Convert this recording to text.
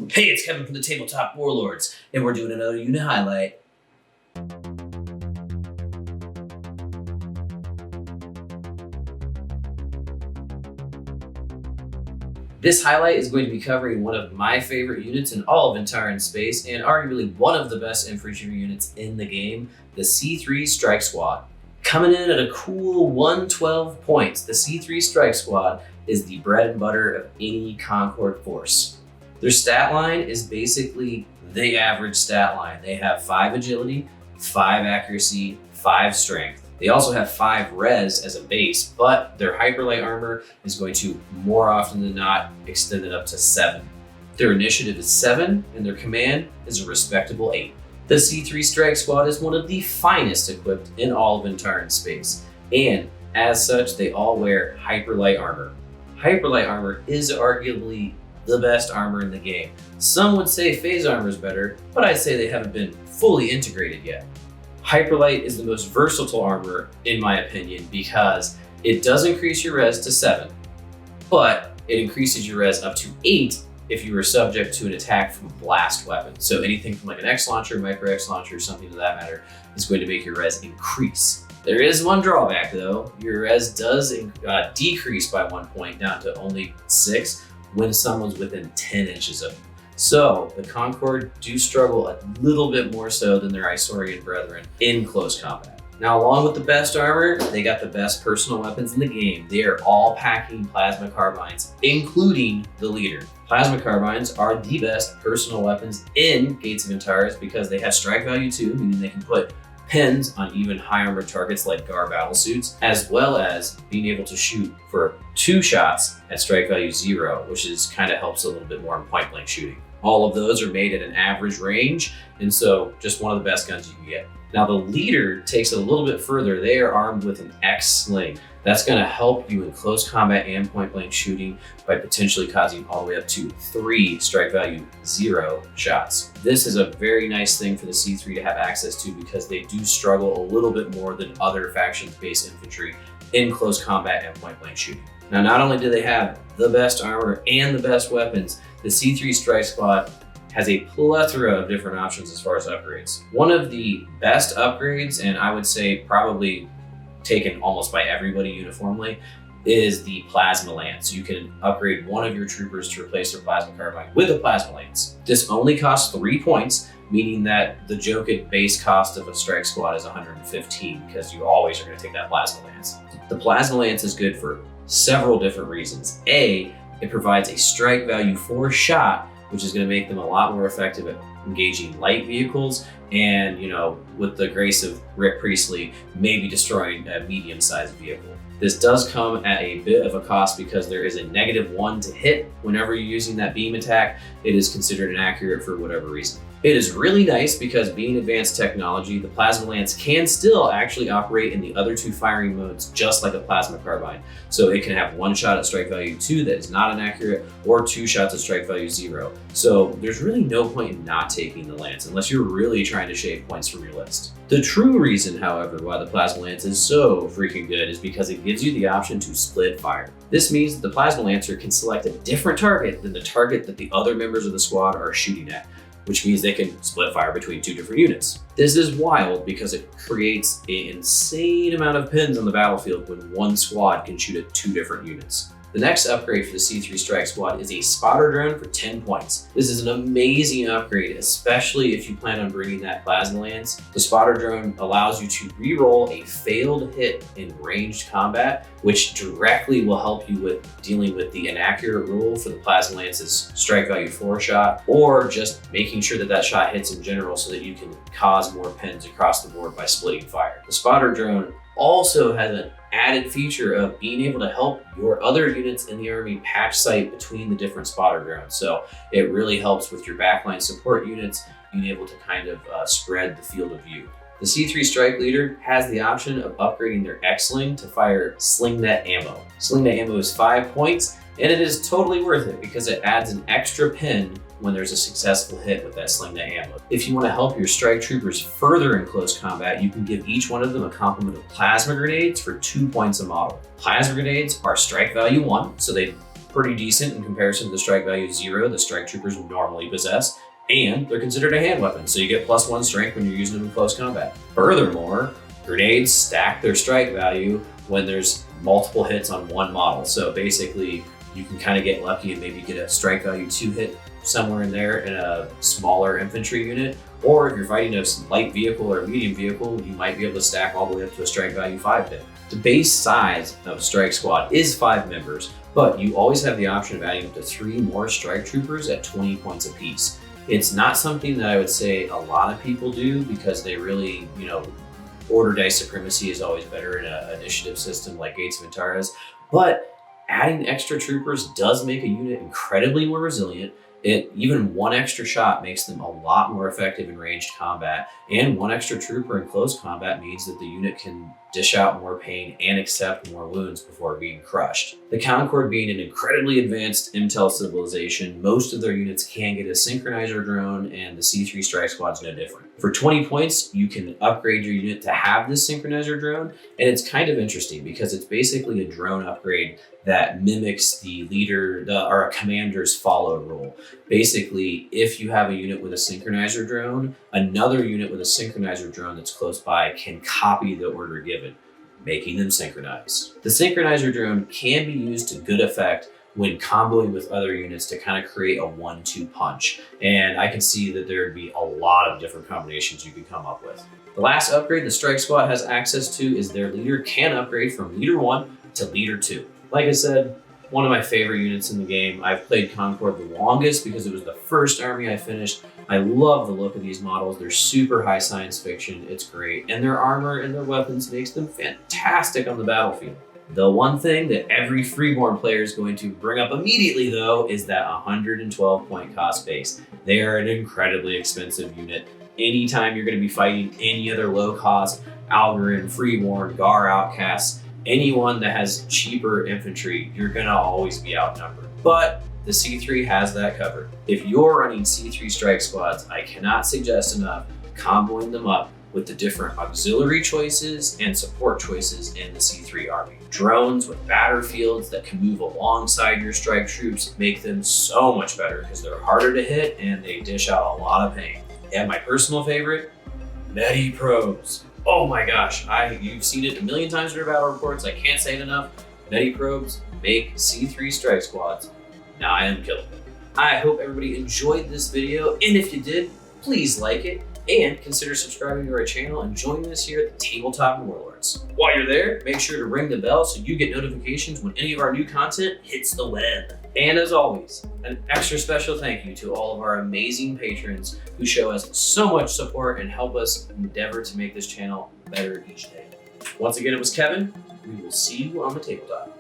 Hey, it's Kevin from the Tabletop Warlords, and we're doing another unit highlight. This highlight is going to be covering one of my favorite units in all of Antares space, and arguably one of the best infantry units in the game, the C3 Strike Squad. Coming in at a cool 112 points, the C3 Strike Squad is the bread and butter of any Concord force. Their stat line is basically the average stat line. They have 5 agility, 5 accuracy, 5 strength. They also have 5 res as a base, but their hyperlight armor is going to more often than not extend it up to 7. Their initiative is 7 and their command is a respectable 8. The C3 Strike Squad is one of the finest equipped in all of Antares space, and as such, they all wear hyperlight armor. Hyperlight armor is arguably the best armor in the game. Some would say phase armor is better, but I'd say they haven't been fully integrated yet. Hyperlight is the most versatile armor in my opinion because it does increase your res to 7, but it increases your res up to 8 if you are subject to an attack from a blast weapon. So anything from like an X launcher, micro X launcher, something to that matter, is going to make your res increase. There is one drawback though. Your res does decrease by 1 point down to only 6 when someone's within 10 inches of you. So the Concord do struggle a little bit more so than their Isaurian brethren in close combat. Now, along with the best armor, they got the best personal weapons in the game. They are all packing plasma carbines, including the leader. Plasma carbines are the best personal weapons in Gates of Antares because they have strike value 2, meaning they can put pins on even high armor targets like GAR battlesuits, as well as being able to shoot for 2 shots at strike value 0, which is kind of helps a little bit more in point blank shooting. All of those are made at an average range, and so just one of the best guns you can get. Now the leader takes it a little bit further. They are armed with an X sling. That's going to help you in close combat and point blank shooting by potentially causing all the way up to 3 strike value 0 shots. This is a very nice thing for the C3 to have access to because they do struggle a little bit more than other factions-based infantry in close combat and point blank shooting. Now, not only do they have the best armor and the best weapons, the C3 Strike Squad has a plethora of different options as far as upgrades. One of the best upgrades, and I would say probably taken almost by everybody uniformly, is the Plasma Lance. You can upgrade one of your troopers to replace their Plasma Carbine with a Plasma Lance. This only costs 3 points, meaning that the joke base cost of a strike squad is 115 because you always are going to take that Plasma Lance. The Plasma Lance is good for several different reasons. A, it provides a strike value 4 shot, which is going to make them a lot more effective at engaging light vehicles and, with the grace of Rick Priestley, maybe destroying a medium-sized vehicle. This does come at a bit of a cost because there is a -1 to hit whenever you're using that beam attack. It is considered inaccurate for whatever reason. It is really nice because being advanced technology, the Plasma Lance can still actually operate in the other 2 firing modes just like a Plasma Carbine. So it can have 1 shot at strike value 2 that is not inaccurate, or 2 shots at strike value 0. So there's really no point in not taking the Lance unless you're really trying to shave points from your list. The true reason, however, why the Plasma Lance is so freaking good is because it gives you the option to split fire. This means that the Plasma Lancer can select a different target than the target that the other members of the squad are shooting at, which means they can split fire between 2 different units. This is wild because it creates an insane amount of pins on the battlefield when one squad can shoot at 2 different units. The next upgrade for the C3 Strike Squad is a spotter drone for 10 points. This is an amazing upgrade, especially if you plan on bringing that Plasma Lance. The spotter drone allows you to re-roll a failed hit in ranged combat, which directly will help you with dealing with the inaccurate rule for the Plasma Lance's strike value 4 shot, or just making sure that that shot hits in general so that you can cause more pins across the board by splitting fire. The spotter drone also has an added feature of being able to help your other units in the army patch sight between the different spotter drones. So it really helps with your backline support units being able to kind of spread the field of view. The C3 Strike Leader has the option of upgrading their X-Sling to fire Sling Net ammo. Sling Net ammo is 5 points, and it is totally worth it because it adds an extra pin when there's a successful hit with that Sling Net ammo. If you want to help your strike troopers further in close combat, you can give each one of them a complement of plasma grenades for 2 points a model. Plasma grenades are strike value 1, so they pretty decent in comparison to the strike value 0 the strike troopers normally possess, and they're considered a hand weapon, so you get +1 strength when you're using them in close combat. Furthermore, grenades stack their strike value when there's multiple hits on one model. So basically, you can kind of get lucky and maybe get a strike value 2 hit somewhere in there in a smaller infantry unit. Or if you're fighting a light vehicle or a medium vehicle, you might be able to stack all the way up to a strike value 5 hit. The base size of Strike Squad is 5 members, but you always have the option of adding up to 3 more strike troopers at 20 points apiece. It's not something that I would say a lot of people do because they really, order dice supremacy is always better in an initiative system like Gates of Antares, but adding extra troopers does make a unit incredibly more resilient. Even 1 extra shot makes them a lot more effective in ranged combat, and 1 extra trooper in close combat means that the unit can dish out more pain and accept more wounds before being crushed. The Concord being an incredibly advanced intel civilization, most of their units can get a synchronizer drone, and the C3 Strike Squad's no different. For 20 points, you can upgrade your unit to have this synchronizer drone, and it's kind of interesting because it's basically a drone upgrade that mimics the leader or a commander's follow rule. Basically, if you have a unit with a synchronizer drone, another unit with a synchronizer drone that's close by can copy the order given, making them synchronize. The synchronizer drone can be used to good effect when comboing with other units to kind of create a 1-2 punch. And I can see that there would be a lot of different combinations you could come up with. The last upgrade the Strike Squad has access to is their leader can upgrade from leader 1 to leader 2. Like I said, one of my favorite units in the game. I've played Concord the longest because it was the first army I finished. I love the look of these models. They're super high science fiction. It's great. And their armor and their weapons makes them fantastic on the battlefield. The one thing that every Freeborn player is going to bring up immediately, though, is that 112 point cost base. They are an incredibly expensive unit. Anytime you're going to be fighting any other low cost Algorin, Freeborn, Gar outcasts, anyone that has cheaper infantry, you're gonna always be outnumbered. But the C3 has that covered. If you're running C3 Strike Squads, I cannot suggest enough comboing them up with the different auxiliary choices and support choices in the C3 army. Drones with battlefields that can move alongside your strike troops make them so much better because they're harder to hit and they dish out a lot of pain. And my personal favorite, Medi Probes. Oh my gosh, you've seen it a million times in your battle reports. I can't say it enough. Medi Probes make C3 Strike Squads nigh unkillable. I hope everybody enjoyed this video, and if you did, please like it and consider subscribing to our channel and joining us here at the Tabletop Warlords. While you're there, make sure to ring the bell so you get notifications when any of our new content hits the web. And as always, an extra special thank you to all of our amazing patrons who show us so much support and help us endeavor to make this channel better each day. Once again, it was Kevin. We will see you on the tabletop.